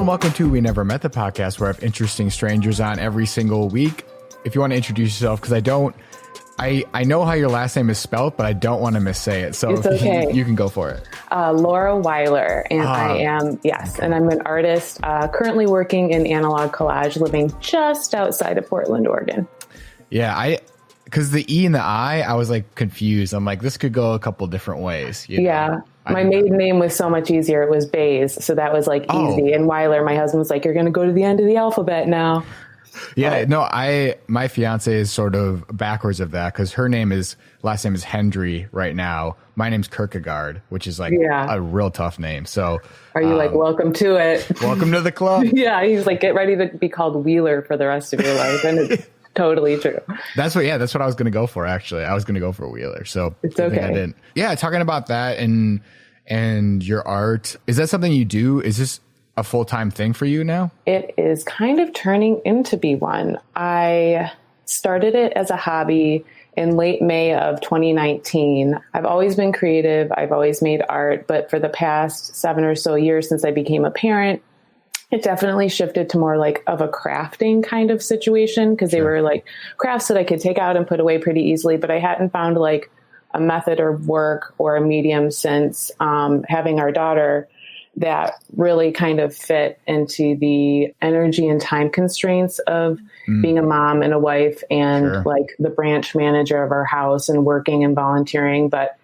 and welcome to We Never Met, the podcast where I have interesting strangers on every single week. If you want to introduce yourself, because I know how your last name is spelled, but I don't want to missay it. So it's okay. You can go for it. Laura Weiler, and I am, and I'm an artist currently working in analog collage, living just outside of Portland, Oregon. Yeah, because the E and the I was like confused. I'm like, this could go a couple different ways. You know? Yeah. My maiden name was so much easier. It was Bays. So that was like easy. And Weiler, my husband was like, you're going to go to the end of the alphabet now. Yeah, no, my fiance is sort of backwards of that because her last name is Hendry right now. My name's Kierkegaard, which is like a real tough name. So are you like, welcome to it? Welcome to the club. Yeah. He's like, get ready to be called Wheeler for the rest of your life. And it's totally true. That's what I was going to go for, actually. I was going to go for Wheeler. So it's okay. I didn't. Yeah. Talking about that and your art, is that something you do? Is this a full-time thing for you now? It is kind of turning into be one. I started it as a hobby in late May of 2019. I've always been creative. I've always made art, but for the past 7 or so years since I became a parent, it definitely shifted to more like of a crafting kind of situation because they were like crafts that I could take out and put away pretty easily, but I hadn't found like a method or work or a medium since having our daughter that really kind of fit into the energy and time constraints of being a mom and a wife and like the branch manager of our house and working and volunteering. But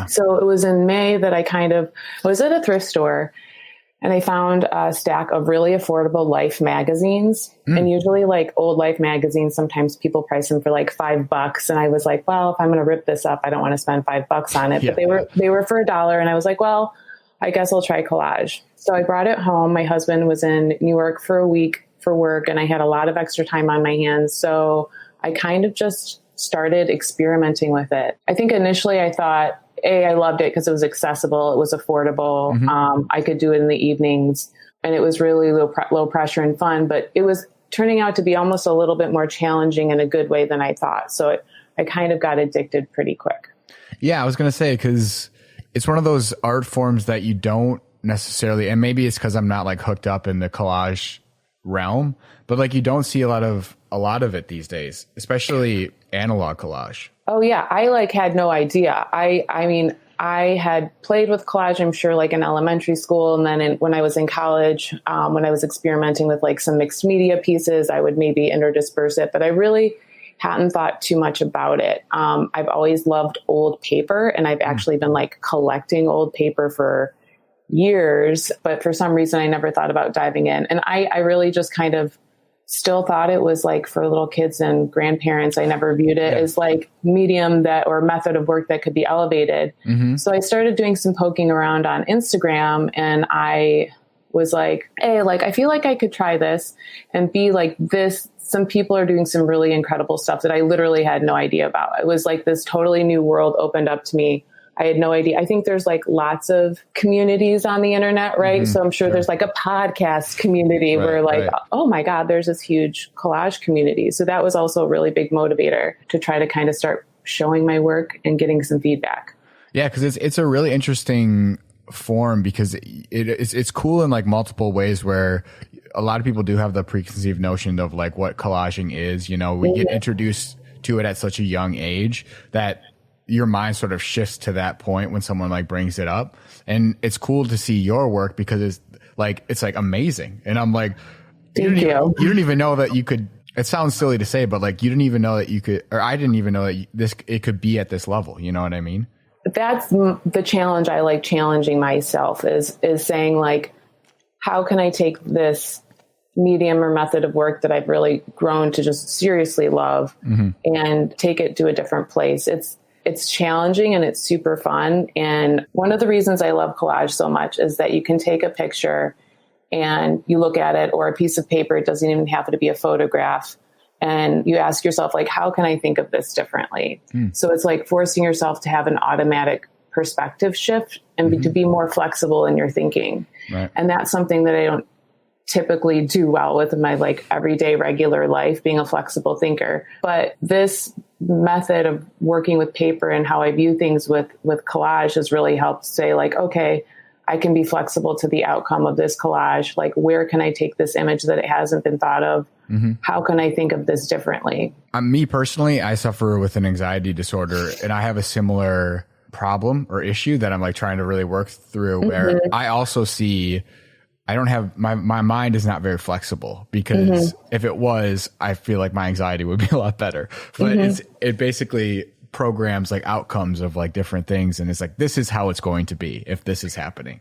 so it was in May that I was at a thrift store and I found a stack of really affordable Life magazines. And usually like old Life magazines, sometimes people price them for like $5. And I was like, well, if I'm going to rip this up, I don't want to spend $5 on it. But they were for $1. And I was like, well, I guess I'll try collage. So I brought it home. My husband was in New York for a week for work and I had a lot of extra time on my hands. So I kind of just started experimenting with it. I think initially I thought, I loved it because it was accessible. It was affordable. I could do it in the evenings and it was really low pressure and fun, but it was turning out to be almost a little bit more challenging in a good way than I thought. So I kind of got addicted pretty quick. Yeah, I was going to say, because it's one of those art forms that you don't necessarily, and maybe it's because I'm not like hooked up in the collage realm, but like you don't see a lot of it these days, especially analog collage. Oh yeah. I like had no idea. I mean, I had played with collage, I'm sure like in elementary school. And then when I was in college, when I was experimenting with like some mixed media pieces, I would maybe interdisperse it, but I really hadn't thought too much about it. I've always loved old paper and I've actually been like collecting old paper for years, but for some reason I never thought about diving in. And I really just kind of still thought it was like for little kids and grandparents. I never viewed it as like medium or method of work that could be elevated. So I started doing some poking around on Instagram and I was like, hey, like, I feel like I could try this and be like this. Some people are doing some really incredible stuff that I literally had no idea about. It was like this totally new world opened up to me. I had no idea. I think there's like lots of communities on the internet, right? So I'm sure there's like a podcast community where like, oh my God, there's this huge collage community. So that was also a really big motivator to try to kind of start showing my work and getting some feedback. Yeah, because it's a really interesting form because it's cool in like multiple ways where a lot of people do have the preconceived notion of like what collaging is. You know, we get introduced to it at such a young age that your mind sort of shifts to that point when someone like brings it up. And it's cool to see your work because it's like amazing. And I'm like, you don't even know that you could, it sounds silly to say, but like you didn't even know that you could, or I didn't even know that it could be at this level. You know what I mean? That's the challenge. I like challenging myself is saying like, how can I take this medium or method of work that I've really grown to just seriously love and take it to a different place? It's challenging and it's super fun. And one of the reasons I love collage so much is that you can take a picture and you look at it or a piece of paper. It doesn't even have to be a photograph. And you ask yourself, like, how can I think of this differently? So it's like forcing yourself to have an automatic perspective shift and to be more flexible in your thinking. And that's something that I don't typically do well with in my like everyday regular life, being a flexible thinker. But this method of working with paper and how I view things with collage has really helped say like, okay, I can be flexible to the outcome of this collage. Like, where can I take this image that it hasn't been thought of? How can I think of this differently? Me personally, I suffer with an anxiety disorder, and I have a similar problem or issue that I'm like trying to really work through, where I also see I don't have my mind is not very flexible, because if it was, I feel like my anxiety would be a lot better. But it basically programs like outcomes of like different things, and it's like, this is how it's going to be if this is happening.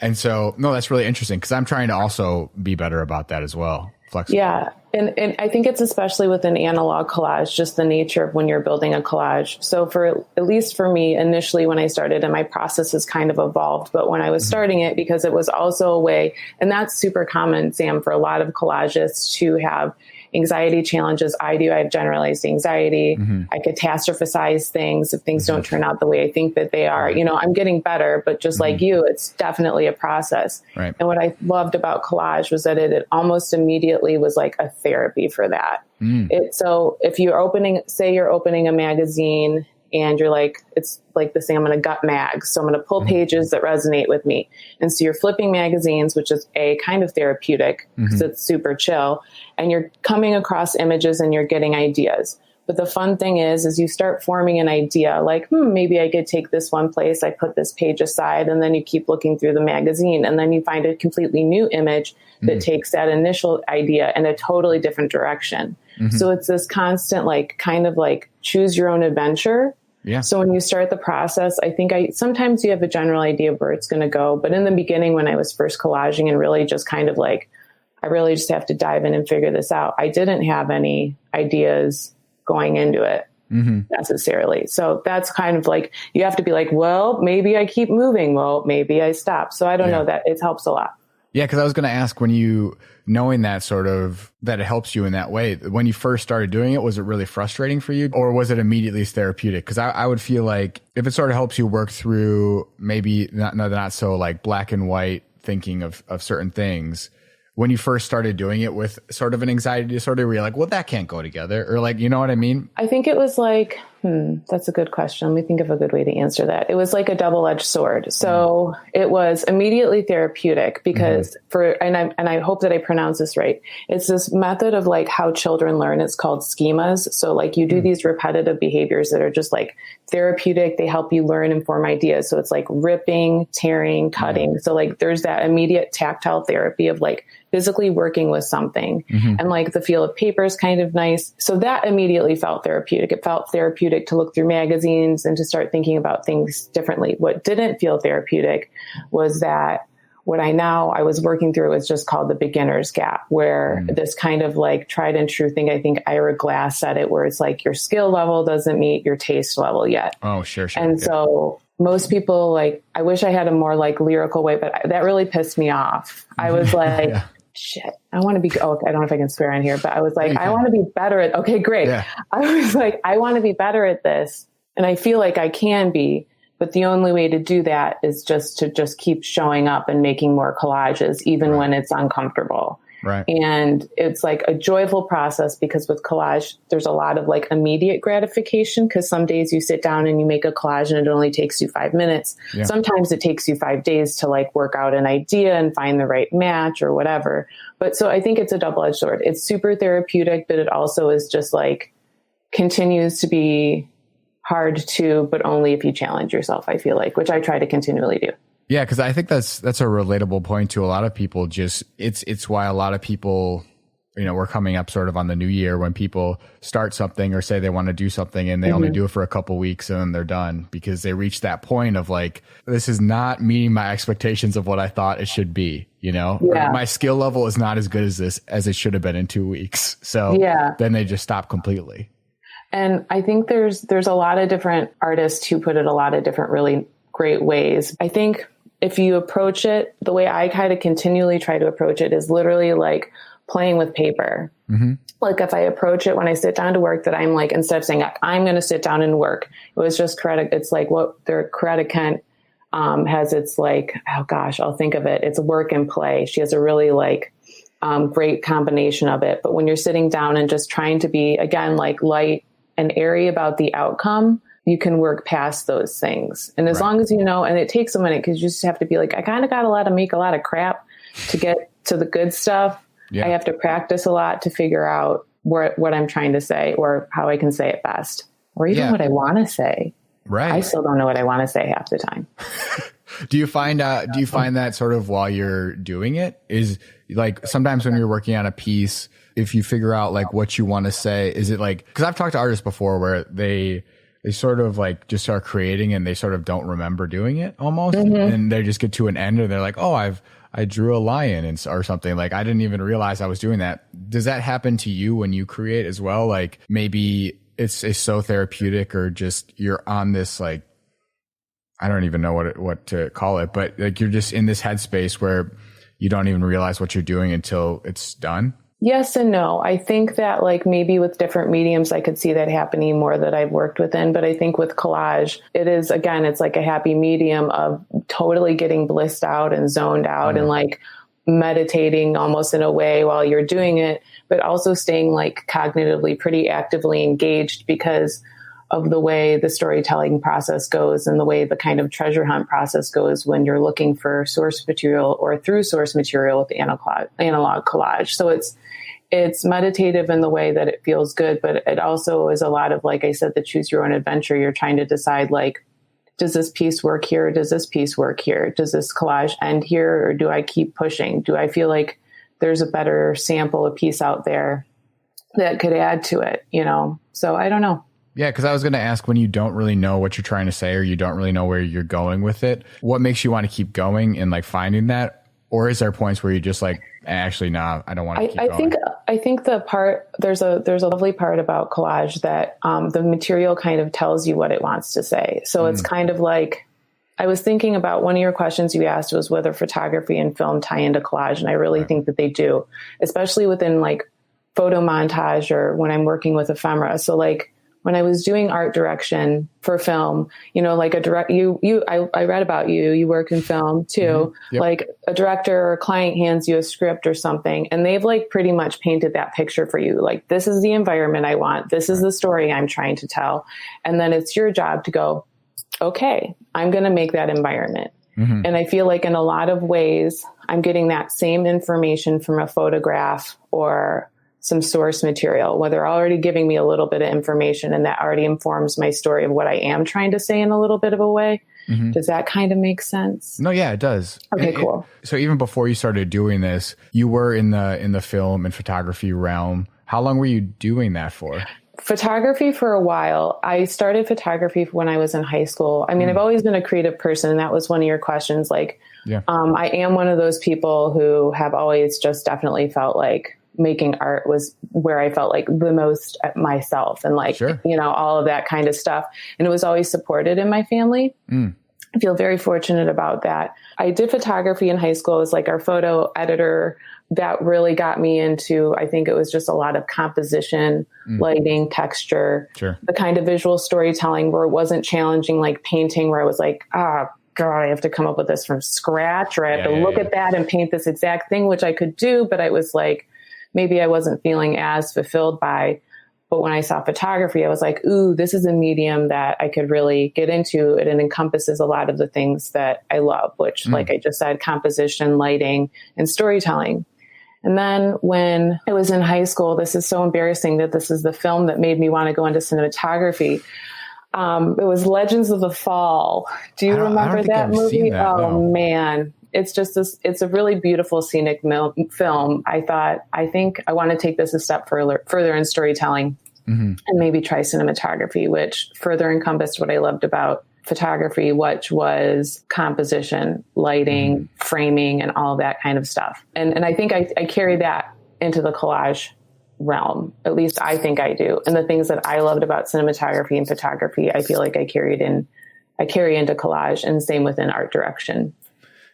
And so, no, that's really interesting, because I'm trying to also be better about that as well. Flexible. Yeah. And I think it's especially with an analog collage, just the nature of when you're building a collage. So at least for me, initially when I started, and my process has kind of evolved, but when I was starting it, because it was also a way, and that's super common, Sam, for a lot of collagists to have anxiety challenges. I do. I have generalized anxiety. I catastrophize things if things don't turn out the way I think that they are. You know, I'm getting better, but just like you, it's definitely a process. Right. And what I loved about collage was that it almost immediately was like a therapy for that. So if you're say you're opening a magazine and you're like, it's like the same, I'm going to gut mags. So I'm going to pull pages that resonate with me. And so you're flipping magazines, which is a kind of therapeutic because it's super chill. And you're coming across images and you're getting ideas. But the fun thing is you start forming an idea like, maybe I could take this one place. I put this page aside, and then you keep looking through the magazine, and then you find a completely new image that takes that initial idea in a totally different direction. So it's this constant, like, kind of like choose your own adventure. Yeah. So when you start the process, I think sometimes you have a general idea of where it's going to go. But in the beginning, when I was first collaging and really just kind of like, I really just have to dive in and figure this out, I didn't have any ideas going into it necessarily. So that's kind of like, you have to be like, well, maybe I keep moving. Well, maybe I stop. So I don't know, that it helps a lot. Yeah, because I was going to ask, when you, knowing that sort of, that it helps you in that way, when you first started doing it, was it really frustrating for you, or was it immediately therapeutic? Because I would feel like if it sort of helps you work through maybe not so like black and white thinking of certain things, when you first started doing it with sort of an anxiety disorder, where you're like, well, that can't go together, or like, you know what I mean? I think it was like, that's a good question. Let me think of a good way to answer that. It was like a double-edged sword. So it was immediately therapeutic because and I hope that I pronounce this right. It's this method of like how children learn. It's called schemas. So like you do these repetitive behaviors that are just like therapeutic. They help you learn and form ideas. So it's like ripping, tearing, cutting. So like there's that immediate tactile therapy of like physically working with something, and like the feel of paper is kind of nice. So that immediately felt therapeutic. It felt therapeutic to look through magazines and to start thinking about things differently. What didn't feel therapeutic was that what I was working through was just called the beginner's gap, where this kind of like tried and true thing, I think Ira Glass said it, where it's like your skill level doesn't meet your taste level yet. Oh, sure. And so most people, like, I wish I had a more like lyrical way, but that really pissed me off. I was like, shit, I want to be, I don't know if I can swear on here, but I was like, I want to be better at, okay, great. Yeah. I was like, I want to be better at this. And I feel like I can be, but the only way to do that is just to keep showing up and making more collages, even when it's uncomfortable. Right. And it's like a joyful process, because with collage, there's a lot of like immediate gratification, because some days you sit down and you make a collage and it only takes you 5 minutes. Yeah. Sometimes it takes you 5 days to like work out an idea and find the right match or whatever. But so I think it's a double-edged sword. It's super therapeutic, but it also is just like continues to be hard to, but only if you challenge yourself, I feel like, which I try to continually do. Yeah, because I think that's a relatable point to a lot of people. Just it's why a lot of people, you know, we're coming up sort of on the new year when people start something or say they want to do something and they only do it for a couple weeks and then they're done, because they reach that point of like, this is not meeting my expectations of what I thought it should be. You know, my skill level is not as good as it should have been in 2 weeks. So then they just stop completely. And I think there's a lot of different artists who put it a lot of different really great ways. I think if you approach it, the way I kind of continually try to approach it is literally like playing with paper. Like if I approach it when I sit down to work, that I'm like, instead of saying I'm going to sit down and work, it was just it's like what their Coretta Kent has. It's like, oh gosh, I'll think of it. It's work and play. She has a really like great combination of it. But when you're sitting down and just trying to be, again, like light and airy about the outcome, you can work past those things. And as long as you know, and it takes a minute because you just have to be like, I kind of got to make a lot of crap to get to the good stuff. I have to practice a lot to figure out what I'm trying to say or how I can say it best or even what I want to say. I still don't know what I want to say half the time. Do you find that sort of while you're doing it is like sometimes when you're working on a piece, if you figure out like what you want to say, is it like, cause I've talked to artists before where they sort of like just start creating and they sort of don't remember doing it almost. And they just get to an end and they're like, oh, I drew a lion or something. Like I didn't even realize I was doing that. Does that happen to you when you create as well? Like maybe it's so therapeutic or just you're on this, like, I don't even know what to call it, but like you're just in this headspace where you don't even realize what you're doing until it's done. Yes and no. I think that like maybe with different mediums, I could see that happening more that I've worked within. But I think with collage, it is, again, it's like a happy medium of totally getting blissed out and zoned out and like meditating almost in a way while you're doing it, but also staying like cognitively pretty actively engaged because of the way the storytelling process goes and the way the kind of treasure hunt process goes when you're looking for source material or through source material with the analog collage. So it's meditative in the way that it feels good, but it also is a lot of, like I said, the choose your own adventure. You're trying to decide, like, does this piece work here? Does this piece work here? Does this collage end here? Or do I keep pushing? Do I feel like there's a better sample, a piece out there that could add to it, you know? So I don't know. Yeah, because I was going to ask, when you don't really know what you're trying to say or you don't really know where you're going with it, what makes you want to keep going and like finding that? Or is there points where you're just like, actually, nah, I don't want to keep going? I think the part, there's a lovely part about collage that the material kind of tells you what it wants to say. So it's kind of like, I was thinking about one of your questions you asked was whether photography and film tie into collage. And I really think that they do, especially within like photo montage or when I'm working with ephemera. So like, when I was doing art direction for film, you know, like I read about you work in film too, like a director or a client hands you a script or something, and they've like pretty much painted that picture for you. Like, this is the environment I want. This is the story I'm trying to tell. And then it's your job to go, okay, I'm going to make that environment. And I feel like in a lot of ways, I'm getting that same information from a photograph or some source material, where they're already giving me a little bit of information and that already informs my story of what I am trying to say in a little bit of a way. Does that kind of make sense? No, yeah, it does. Okay, cool. So even before you started doing this, you were in the film and photography realm. How long were you doing that for? Photography for a while. I started photography when I was in high school. I mean, I've always been a creative person, and that was one of your questions. Like, I am one of those people who have always just definitely felt like making art was where I felt like the most myself and like, you know, all of that kind of stuff. And it was always supported in my family. I feel very fortunate about that. I did photography in high school as like our photo editor. That really got me into, I think it was just a lot of composition, lighting, texture, the kind of visual storytelling where it wasn't challenging like painting, where I was like, God, I have to come up with this from scratch, or I have to look at that and paint this exact thing, which I could do, but I was like, maybe I wasn't feeling as fulfilled by. But when I saw photography, I was like, ooh, this is a medium that I could really get into. It encompasses a lot of the things that I love, which, like I just said, composition, lighting, and storytelling. And then when I was in high school, this is so embarrassing that this is the film that made me want to go into cinematography. It was Legends of the Fall. Do you remember that movie? Man. It's just this, it's a really beautiful scenic film. I think I want to take this a step further in storytelling and maybe try cinematography, which further encompassed what I loved about photography, which was composition, lighting, framing, and all of that kind of stuff. And I think I carry that into the collage realm. At least I think I do. And the things that I loved about cinematography and photography, I feel like I carry into collage, and same within art direction.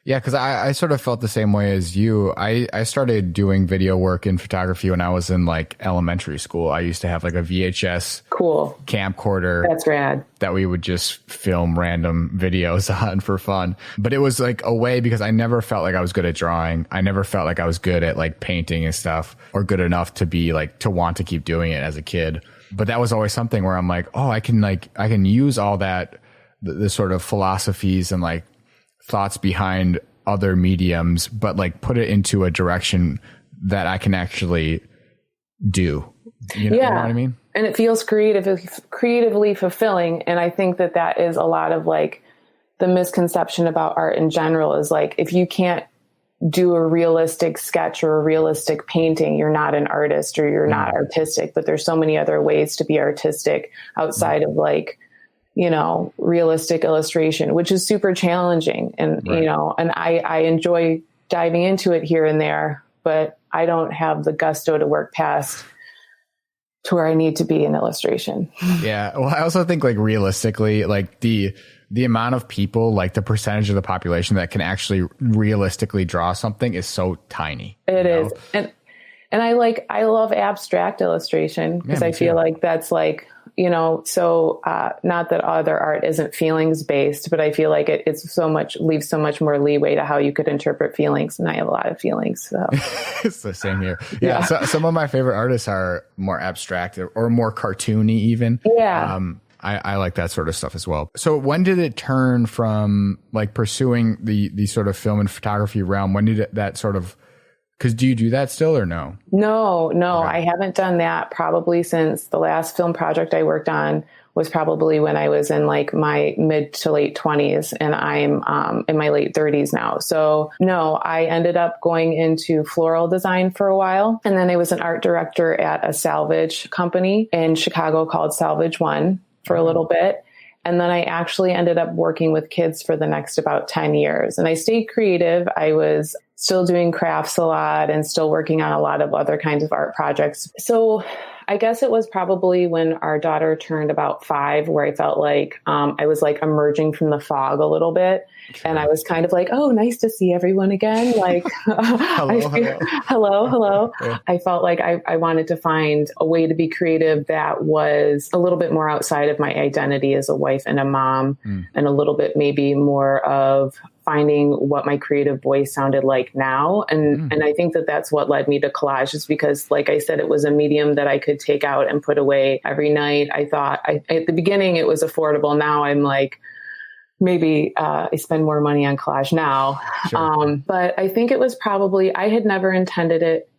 Yeah, because I sort of felt the same way as you. I started doing video work in photography when I was in like elementary school. I used to have like a VHS camcorder. That's rad. That we would just film random videos on for fun. But it was like a way, because I never felt like I was good at drawing. I never felt like I was good at like painting and stuff, or good enough to be like, to want to keep doing it as a kid. But that was always something where I'm like, oh, I can use all that, the sort of philosophies and like thoughts behind other mediums, but like put it into a direction that I can actually do. You know what I mean? And it feels creatively fulfilling. And I think that is a lot of like the misconception about art in general is like, if you can't do a realistic sketch or a realistic painting, you're not an artist or you're not artistic. But there's so many other ways to be artistic outside of like, you know, realistic illustration, which is super challenging. And, you know, and I enjoy diving into it here and there, but I don't have the gusto to work past to where I need to be in illustration. Yeah. Well, I also think like realistically, like the amount of people, like the percentage of the population that can actually realistically draw something is so tiny. It is. And I love abstract illustration because I feel like that's like, you know, so not that other art isn't feelings based, but I feel like it's leaves so much more leeway to how you could interpret feelings. And I have a lot of feelings. So. It's the same here. Yeah. So some of my favorite artists are more abstract or more cartoony even. Yeah. I like that sort of stuff as well. So when did it turn from like pursuing the sort of film and photography realm? When did that sort of, because do you do that still or no? No, okay. I haven't done that probably since the last film project I worked on was probably when I was in like my mid to late 20s, and I'm in my late 30s now. So no, I ended up going into floral design for a while. And then I was an art director at a salvage company in Chicago called Salvage One for a little bit. And then I actually ended up working with kids for the next about 10 years. And I stayed creative. I was still doing crafts a lot and still working on a lot of other kinds of art projects. So I guess it was probably when our daughter turned about 5 where I felt like I was like emerging from the fog a little bit. Sure. And I was kind of like, oh, nice to see everyone again. Like, hello. Yeah. I felt like I wanted to find a way to be creative that was a little bit more outside of my identity as a wife and a mom, and a little bit maybe more of finding what my creative voice sounded like now. And I think that's what led me to collage, is because, like I said, it was a medium that I could take out and put away every night. I thought at the beginning it was affordable. Now I'm like, maybe I spend more money on collage now. Sure. But I think it was probably, I had never intended it.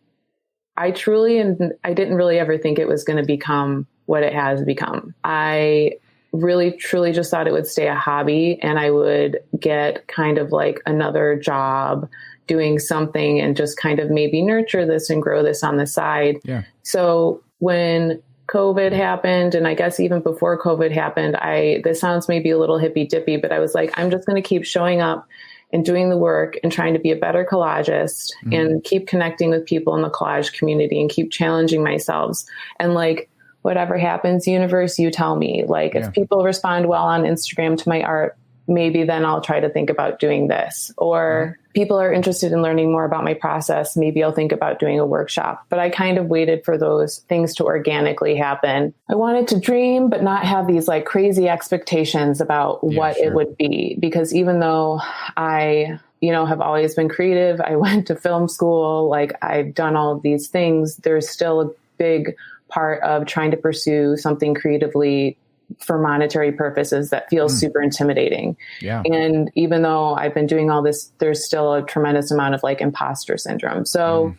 I didn't really ever think it was going to become what it has become. I really, truly just thought it would stay a hobby and I would get kind of like another job doing something and just kind of maybe nurture this and grow this on the side. Yeah. So when COVID happened, and I guess even before COVID happened, this sounds maybe a little hippy dippy, but I was like, I'm just going to keep showing up and doing the work and trying to be a better collagist and keep connecting with people in the collage community and keep challenging myself. And like, whatever happens, universe, you tell me. Like, if people respond well on Instagram to my art, maybe then I'll try to think about doing this. Or people are interested in learning more about my process, maybe I'll think about doing a workshop. But I kind of waited for those things to organically happen. I wanted to dream, but not have these like crazy expectations about what it would be. Because even though I, have always been creative, I went to film school, like I've done all of these things, there's still a big part of trying to pursue something creatively for monetary purposes that feels super intimidating. Yeah. And even though I've been doing all this, there's still a tremendous amount of like imposter syndrome. So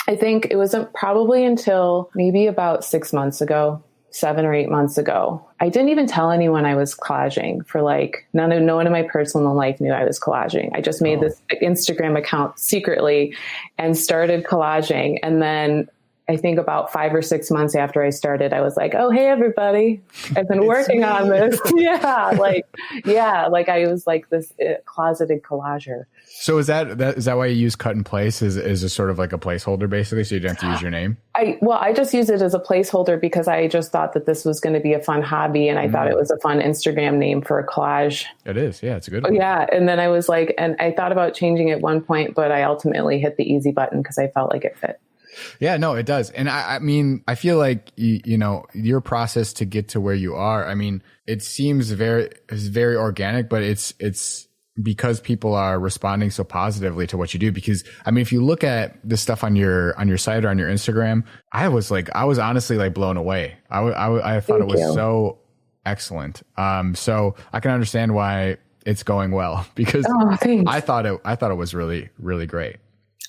I think it wasn't probably until maybe about 7 or 8 months ago, I didn't even tell anyone I was collaging for like, no one in my personal life knew I was collaging. I just made this Instagram account secretly and started collaging. And then I think about 5 or 6 months after I started, I was like, oh, hey, everybody, I've been working on this. Like I was like this closeted collager. So is that why you use cut and place is a sort of like a placeholder basically? So you don't have to use your name? I just use it as a placeholder because I just thought that this was going to be a fun hobby. And I thought it was a fun Instagram name for a collage. It is. Yeah, it's a good one. Yeah. And then I was like, and I thought about changing at one point, but I ultimately hit the easy button because I felt like it fit. Yeah, no, it does. And I mean, I feel like, your process to get to where you are, I mean, it seems very organic, but it's because people are responding so positively to what you do. Because I mean, if you look at the stuff on your site or on your Instagram, I was honestly like blown away. I thought it was so excellent. So I can understand why it's going well, because I thought it was really, really great.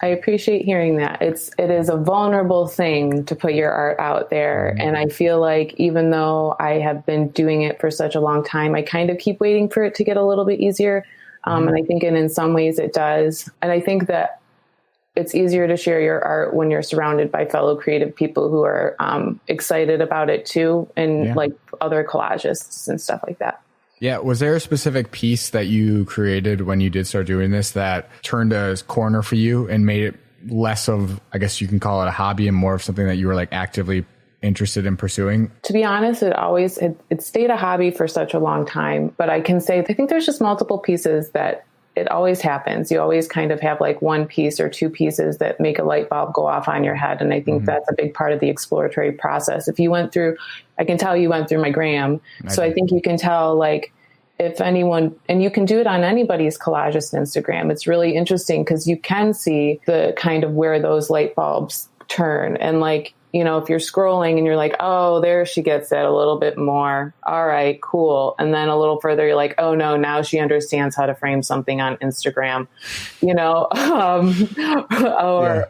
I appreciate hearing that. It is a vulnerable thing to put your art out there. And I feel like even though I have been doing it for such a long time, I kind of keep waiting for it to get a little bit easier. And I think in some ways it does. And I think that it's easier to share your art when you're surrounded by fellow creative people who are excited about it too. And like other collagists and stuff like that. Yeah. Was there a specific piece that you created when you did start doing this that turned a corner for you and made it less of, I guess you can call it a hobby, and more of something that you were like actively interested in pursuing? To be honest, it stayed a hobby for such a long time, but I can say, I think there's just multiple pieces that it always happens. You always kind of have like one piece or two pieces that make a light bulb go off on your head. And I think that's a big part of the exploratory process. If you went through, I can tell you went through my gram. I think you can tell, like, if anyone, and you can do it on anybody's Collagist Instagram. It's really interesting because you can see the kind of where those light bulbs turn. And like, you know, if you're scrolling and you're like, oh, there she gets it a little bit more. All right, cool. And then a little further, you're like, oh no, now she understands how to frame something on Instagram, you know,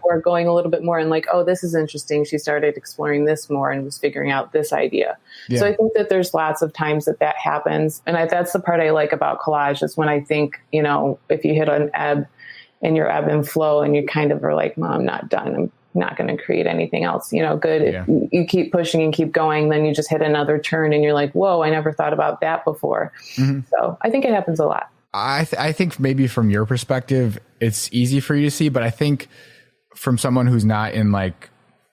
or going a little bit more and like, oh, this is interesting. She started exploring this more and was figuring out this idea. Yeah. So I think that there's lots of times that happens. And that's the part I like about collage, is when I think, you know, if you hit an ebb and your ebb and flow and you kind of are like, well, I'm not done. I'm not going to create anything else, you know, good. Yeah. If you keep pushing and keep going, then you just hit another turn and you're like, whoa, I never thought about that before. So I think it happens a lot. I think maybe from your perspective, it's easy for you to see, but I think from someone who's not in like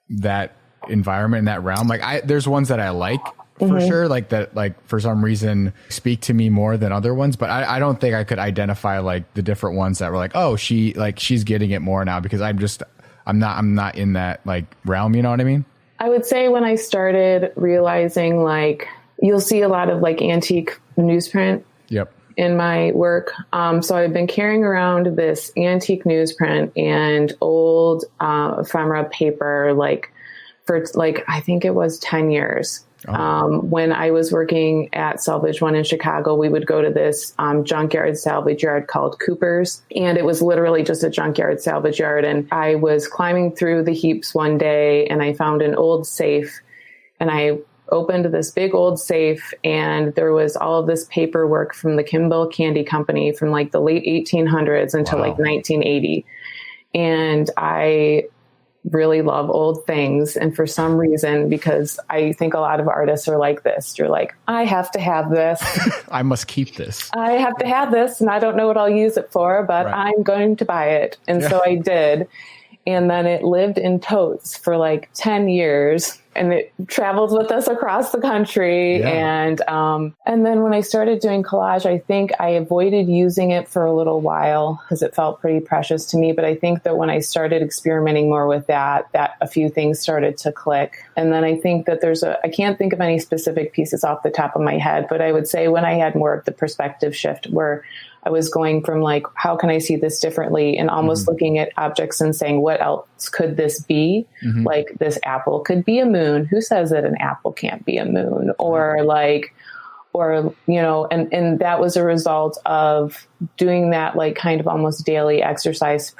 that environment, in that realm, like there's ones that I like for sure, like that, like for some reason speak to me more than other ones, but I don't think I could identify like the different ones that were like, oh, she's getting it more now, because I'm not in that like realm, you know what I mean? I would say when I started realizing, like, you'll see a lot of like antique newsprint in my work. So I've been carrying around this antique newsprint and old ephemera paper, like for like, I think it was 10 years. When I was working at Salvage One in Chicago, we would go to this junkyard salvage yard called Cooper's. And it was literally just a junkyard salvage yard. And I was climbing through the heaps one day and I found an old safe, and I opened this big old safe, and there was all of this paperwork from the Kimball Candy Company from like the late 1800s until like 1980. And I really love old things. And for some reason, because I think a lot of artists are like this, you're like, I have to have this. I must keep this. I have to have this, and I don't know what I'll use it for, but I'm going to buy it. And so I did. And then it lived in totes for like 10 years, and it traveled with us across the country. And then when I started doing collage, I think I avoided using it for a little while because it felt pretty precious to me. But I think that when I started experimenting more with that a few things started to click. And then I think that I can't think of any specific pieces off the top of my head, but I would say when I had more of the perspective shift, where I was going from like, how can I see this differently? And almost looking at objects and saying, what else could this be? Like, this apple could be a moon. Who says that an apple can't be a moon? Or you know, and that was a result of doing that, like kind of almost daily exercise,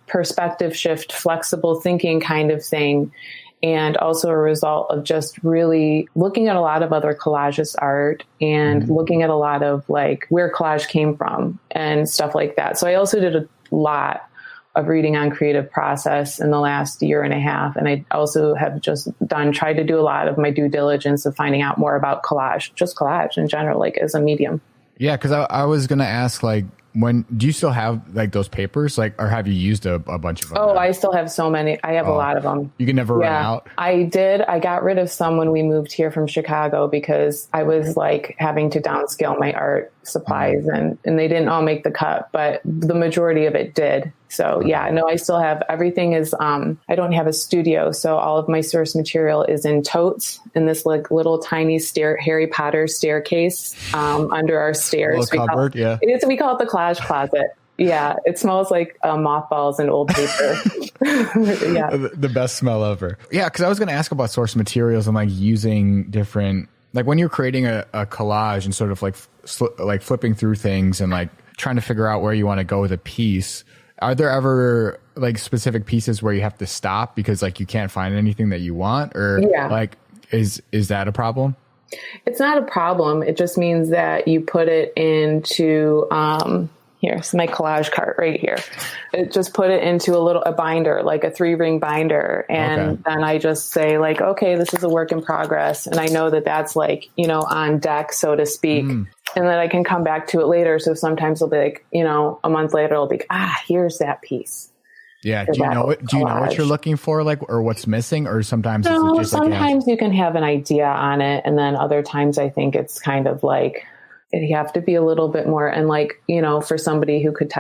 perspective shift, flexible thinking kind of thing. And also a result of just really looking at a lot of other collagist art and looking at a lot of like where collage came from and stuff like that. So I also did a lot of reading on creative process in the last year and a half. And I also have just tried to do a lot of my due diligence of finding out more about collage, just collage in general, like as a medium. Yeah. Cause I was going to ask, like, do you still have like those papers, like, or have you used a bunch of them? Oh, I still have so many. I have a lot of them. You can never run out. I did. I got rid of some when we moved here from Chicago because I was like having to downscale my art supplies and they didn't all make the cut, but the majority of it did. So yeah, no, I still have everything is, I don't have a studio. So all of my source material is in totes in this like little tiny Harry Potter staircase, under our stairs. We call it the collage closet. Yeah. It smells like mothballs and old paper. Yeah. The best smell ever. Yeah. Cause I was going to ask about source materials and like using different, like when you're creating a collage and sort of like flipping through things and like trying to figure out where you want to go with a piece, are there ever like specific pieces where you have to stop because like you can't find anything that you want, or like is that a problem? It's not a problem. It just means that you put it into, here's my collage cart right here. It just put it into a binder, like a 3-ring binder. And then I just say like, okay, this is a work in progress. And I know that that's like, on deck, so to speak. And then I can come back to it later. So sometimes it'll be like, a month later, it'll be, here's that piece. Yeah. Do you know what you're looking for, like, or what's missing? Or sometimes it's just sometimes you can have an idea on it. And then other times I think it's kind of like, you have to be a little bit more, and like, for somebody who could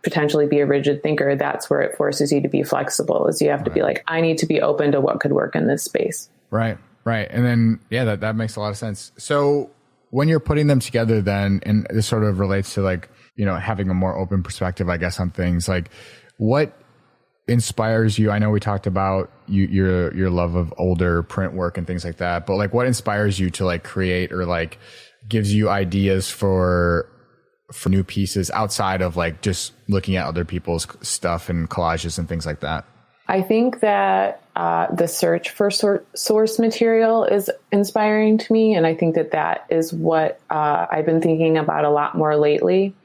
potentially be a rigid thinker, that's where it forces you to be flexible, is you have to be like, I need to be open to what could work in this space. Right. And then, that makes a lot of sense. So when you're putting them together then, and this sort of relates to like, having a more open perspective, I guess, on things, like what inspires you? I know we talked about your love of older print work and things like that, but like what inspires you to like create, or like gives you ideas for new pieces outside of like just looking at other people's stuff and collages and things like that? I think that the search for source material is inspiring to me. And I think that is what I've been thinking about a lot more lately.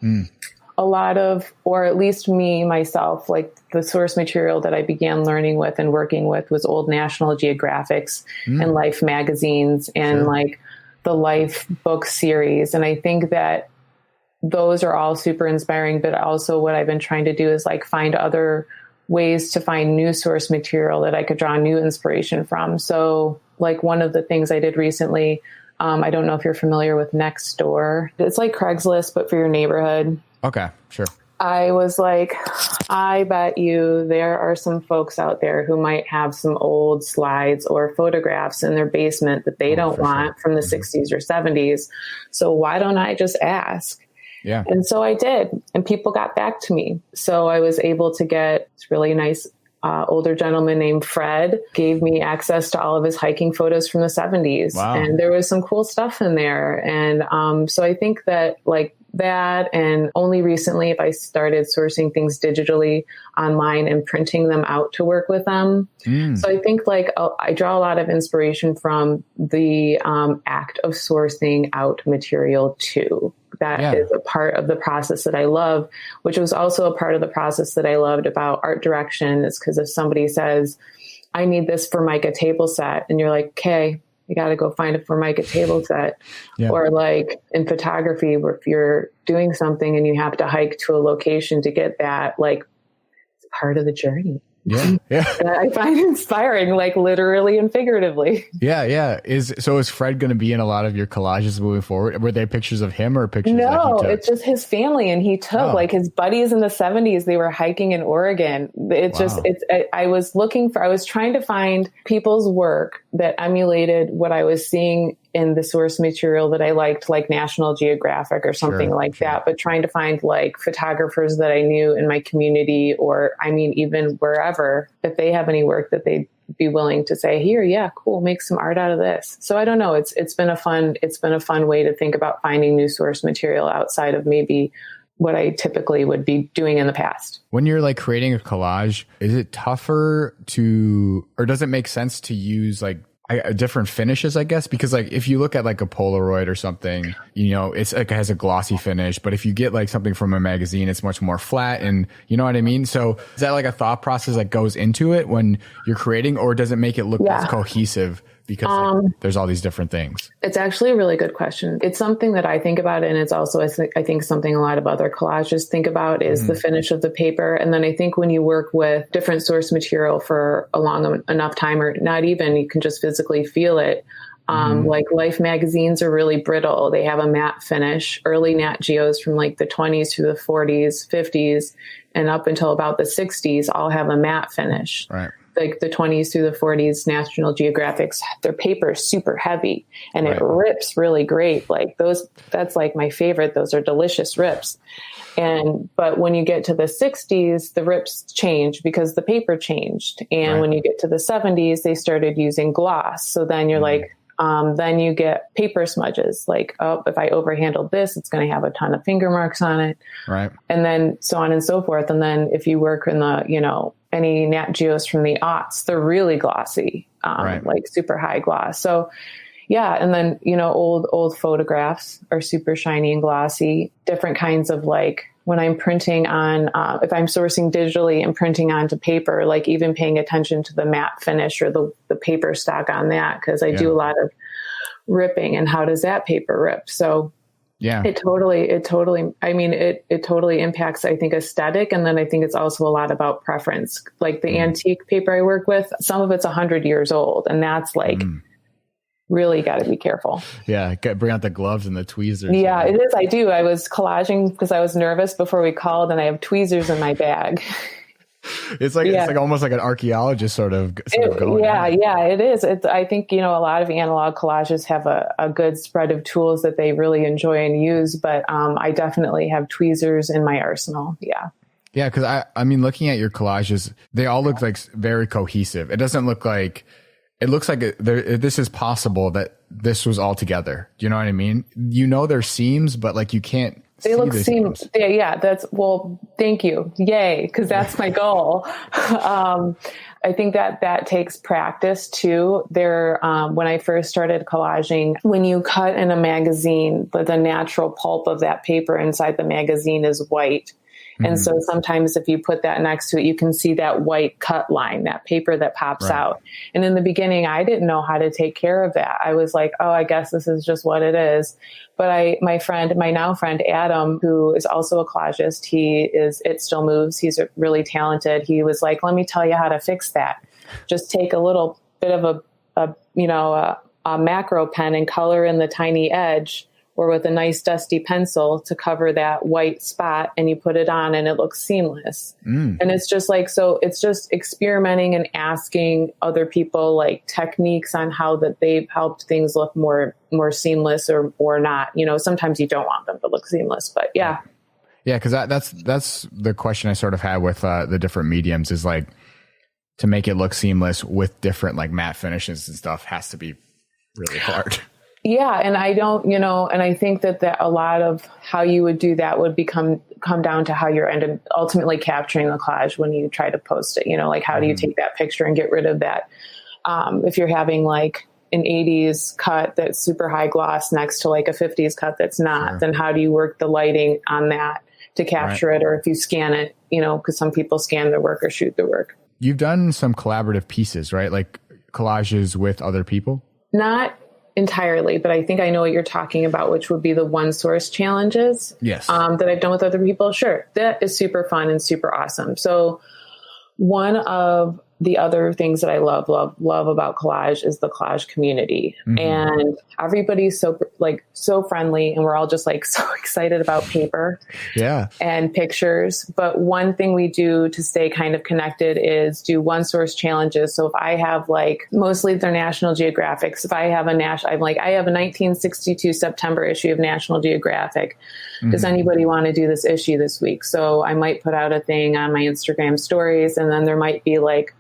A lot of, or at least me, myself, like the source material that I began learning with and working with was old National Geographics and Life magazines and like the Life book series. And I think that those are all super inspiring, but also what I've been trying to do is like find other ways to find new source material that I could draw new inspiration from. So like one of the things I did recently, I don't know if you're familiar with Nextdoor. It's like Craigslist, but for your neighborhood. Okay, sure. I was like, I bet you there are some folks out there who might have some old slides or photographs in their basement that they don't want from the 60s or 70s. So why don't I just ask? Yeah. And so I did, and people got back to me. So I was able to get this really nice older gentleman named Fred, gave me access to all of his hiking photos from the 70s. Wow. And there was some cool stuff in there. And so I think that like that, and only recently have I started sourcing things digitally online and printing them out to work with them. So I think like I draw a lot of inspiration from the act of sourcing out material too. That is a part of the process that I love, which was also a part of the process that I loved about art direction, is because if somebody says, I need this Formica table set, and you're like, okay, you got to go find a Formica table set. Or like in photography, where if you're doing something and you have to hike to a location to get that, like it's part of the journey. That I find inspiring, like literally and figuratively. Is Fred going to be in a lot of your collages moving forward? Were they pictures of him or pictures? No, it's just his family, and he took like his buddies in the 70s. They were hiking in Oregon. I was trying to find people's work that emulated what I was seeing in the source material that I liked, like National Geographic or something that, but trying to find like photographers that I knew in my community, or I mean, even wherever, if they have any work that they'd be willing to say, here, yeah, cool, make some art out of this. So I don't know. It's been a fun way to think about finding new source material outside of maybe what I typically would be doing in the past. When you're like creating a collage, is it tougher or does it make sense to use like different finishes, I guess? Because like if you look at like a Polaroid or something, it's like it has a glossy finish, but if you get like something from a magazine, it's much more flat, and you know what I mean? So is that like a thought process that goes into it when you're creating, or does it make it look less cohesive because like, there's all these different things? It's actually a really good question. It's something that I think about, and it's also, I think something a lot of other collages think about is the finish of the paper. And then I think when you work with different source material for a long enough time, or not even, you can just physically feel it. Like Life magazines are really brittle. They have a matte finish. Early Nat Geos from like the 20s through the 40s, 50s, and up until about the 60s all have a matte finish. Right. Like the 20s through the 40s, National Geographics, their paper is super heavy and it rips really great. Like that's like my favorite. Those are delicious rips. But when you get to the 60s, the rips change because the paper changed. And when you get to the 70s, they started using gloss. So then you're like, then you get paper smudges. Like, oh, if I overhandled this, it's going to have a ton of finger marks on it. Right. And then so on and so forth. And then if you work in the, any Nat Geos from the aughts, they're really glossy, like super high gloss. So yeah. And then, old photographs are super shiny and glossy. Different kinds of like when I'm printing on, if I'm sourcing digitally and printing onto paper, like even paying attention to the matte finish or the paper stock on that. Cause I do a lot of ripping and how does that paper rip? So yeah, it totally impacts, I think, aesthetic. And then I think it's also a lot about preference. Like the antique paper I work with, some of it's 100 years old. And that's like, really got to be careful. Yeah. Bring out the gloves and the tweezers. Yeah, it is. I do. I was collaging because I was nervous before we called and I have tweezers in my bag. It's like almost like an archeologist sort of going. Yeah, it is. I think, a lot of analog collages have a good spread of tools that they really enjoy and use, but I definitely have tweezers in my arsenal. Yeah. Yeah, because I mean, looking at your collages, they all look like very cohesive. It doesn't look like, it looks like this is possible that this was all together. Do you know what I mean? There's seams, but like you can't. They look seamless. Yeah, thank you. Yay. Cause that's my goal. I think that takes practice too. When I first started collaging, when you cut in a magazine, the natural pulp of that paper inside the magazine is white. And so sometimes if you put that next to it, you can see that white cut line, that paper that pops out. And in the beginning, I didn't know how to take care of that. I was like, oh, I guess this is just what it is. But my now friend, Adam, who is also a collagist, It Still Moves. He's really talented. He was like, let me tell you how to fix that. Just take a little bit of a macro pen and color in the tiny edge, or with a nice dusty pencil to cover that white spot, and you put it on and it looks seamless. And it's just like, so it's just experimenting and asking other people like techniques on how that they've helped things look more seamless or not. Sometimes you don't want them to look seamless, but yeah. Yeah. Cause that's the question I sort of had with the different mediums is like to make it look seamless with different like matte finishes and stuff has to be really hard. Yeah. And I don't, and I think that a lot of how you would do that would come down to how you're ultimately capturing the collage when you try to post it, like how do you take that picture and get rid of that? If you're having like an 80s cut that's super high gloss next to like a 50s cut that's not, then how do you work the lighting on that to capture it? Or if you scan it, because some people scan their work or shoot their work. You've done some collaborative pieces, right? Like collages with other people? Not entirely, but I think I know what you're talking about, which would be the one source challenges. Yes. That I've done with other people. Sure. That is super fun and super awesome. So one of the other things that I love about collage is the collage community. And everybody's so friendly, and we're all just like so excited about paper and pictures. But one thing we do to stay kind of connected is do one source challenges. So if I have mostly they're National Geographics. If I have I have a 1962 September issue of National Geographic. Does anybody want to do this issue this week? So I might put out a thing on my Instagram stories, and then there might be like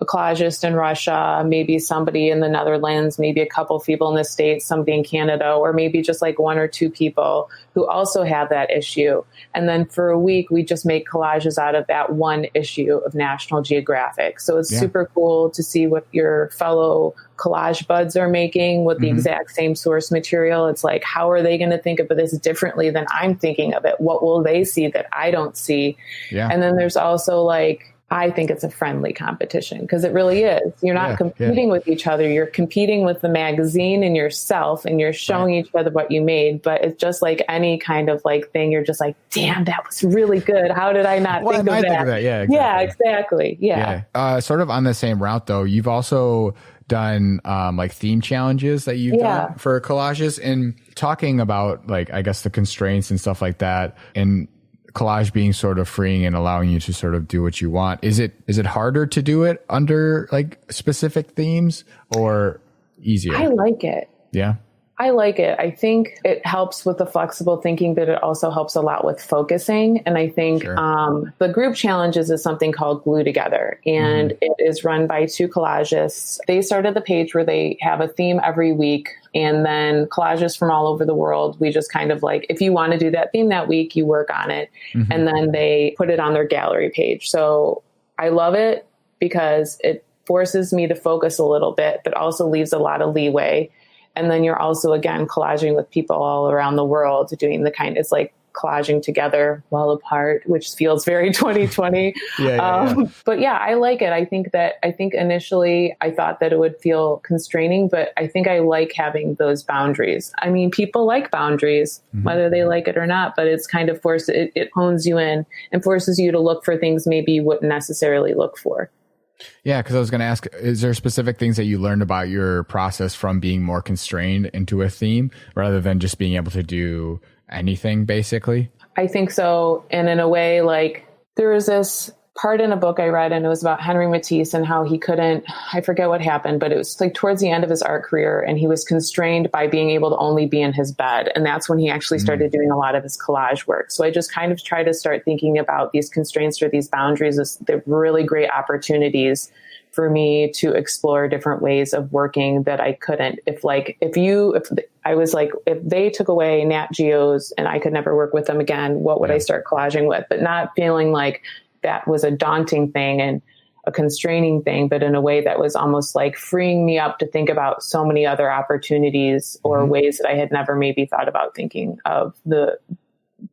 a collagist in Russia, maybe somebody in the Netherlands, maybe a couple people in the States, somebody in Canada, or maybe just like one or two people who also have that issue. And then for a week, we just make collages out of that one issue of National Geographic. So it's super cool to see what your fellow collage buds are making with the exact same source material. It's like, how are they going to think of this differently than I'm thinking of it? What will they see that I don't see? Yeah. And then there's also like, I think it's a friendly competition because it really is. You're not competing with each other. You're competing with the magazine and yourself, and you're showing each other what you made. But it's just like any kind of like thing. You're just like, damn, that was really good. How did I not think of that? Yeah, exactly. Yeah, exactly. Yeah. Sort of on the same route though, you've also done like theme challenges that you've done for collages, and talking about like, I guess, the constraints and stuff like that, and collage being sort of freeing and allowing you to sort of do what you want. Is it harder to do it under like specific themes or easier? I like it. Yeah. I like it. I think it helps with the flexible thinking, but it also helps a lot with focusing. And I think the group challenges is something called Glue Together, and it is run by 2 collagists. They started the page where they have a theme every week, and then collagists from all over the world, we just kind of like, if you want to do that theme that week, you work on it, and then they put it on their gallery page. So I love it because it forces me to focus a little bit, but also leaves a lot of leeway. And then you're also, again, collaging with people all around the world, doing the kind, it's like collaging together while apart, which feels very 2020. But yeah, I like it. I think initially I thought that it would feel constraining, but I think I like having those boundaries. I mean, people like boundaries, whether they like it or not, but it's kind of it hones you in and forces you to look for things maybe you wouldn't necessarily look for. Yeah, because I was going to ask, is there specific things that you learned about your process from being more constrained into a theme rather than just being able to do anything, basically? I think so. And in a way, like there was this part in a book I read, and it was about Henry Matisse and how he couldn't, I forget what happened, but it was like towards the end of his art career, and he was constrained by being able to only be in his bed. And that's when he actually started doing a lot of his collage work. So I just kind of try to start thinking about these constraints or these boundaries as they're really great opportunities for me to explore different ways of working that I couldn't. If they took away Nat Geos and I could never work with them again, what would I start collaging with? But not feeling like that was a daunting thing and a constraining thing, but in a way that was almost like freeing me up to think about so many other opportunities or ways that I had never maybe thought about thinking of the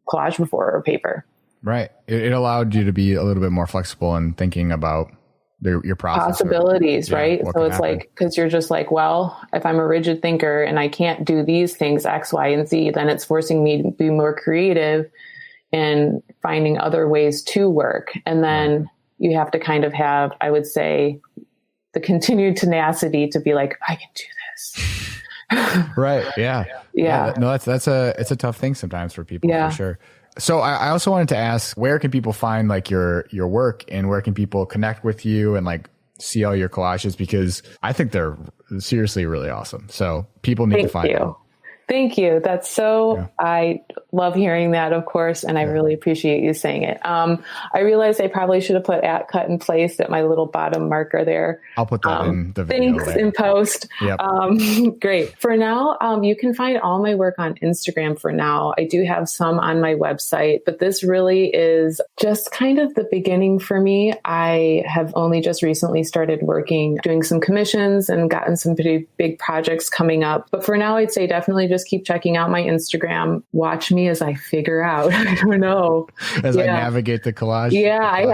collage before or paper. Right. It allowed you to be a little bit more flexible in thinking about your process. Possibilities, right? So it's like, because you're just like, well, if I'm a rigid thinker and I can't do these things, X, Y, and Z, then it's forcing me to be more creative and finding other ways to work. And then you have to kind of have, I would say, the continued tenacity to be like, I can do this. Right. Yeah. No, it's a tough thing sometimes for people, for sure. So I also wanted to ask, where can people find like your work, and where can people connect with you and like see all your collages? Because I think they're seriously really awesome. So people need to find them. Thank you. That's so, I love hearing that, of course, and I really appreciate you saying it. I realized I probably should have put cut and paste at my little bottom marker there. I'll put that in the video. Thanks in post. Great. For now, you can find all my work on Instagram for now. I do have some on my website, but this really is just kind of the beginning for me. I have only just recently started doing some commissions and gotten some pretty big projects coming up. But for now, I'd say definitely just keep checking out my Instagram. Watch me as I figure out. I don't know. As I navigate the collage. Yeah, I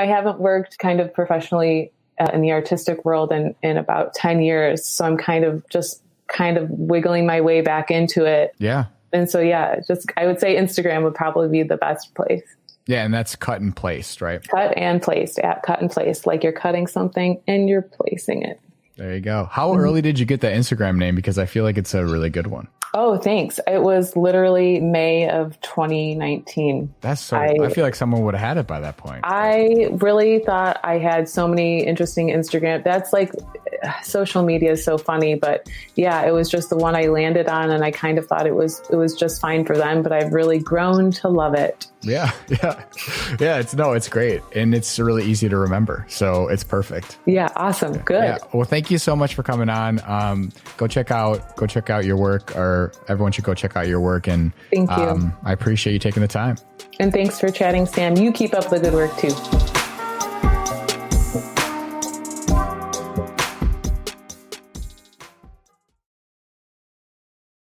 haven't worked kind of professionally in the artistic world in about 10 years. So I'm kind of wiggling my way back into it. Yeah. And so, I would say Instagram would probably be the best place. Yeah. And that's cut and placed, right? Cut and placed, cut and placed. Like you're cutting something and you're placing it. There you go. How early did you get that Instagram name? Because I feel like it's a really good one. Oh, thanks. It was literally May of 2019. I feel like someone would have had it by that point. I really thought I had so many interesting Instagram. That's like, social media is so funny, but it was just the one I landed on, and I kind of thought it was just fine for them, but I've really grown to love it. Yeah. It's great. And it's really easy to remember. So it's perfect. Yeah. Awesome. Good. Yeah. Well, thank you so much for coming on. Go check out your work, or everyone should go check out your work. And thank you. I appreciate you taking the time. And thanks for chatting, Sam. You keep up the good work too.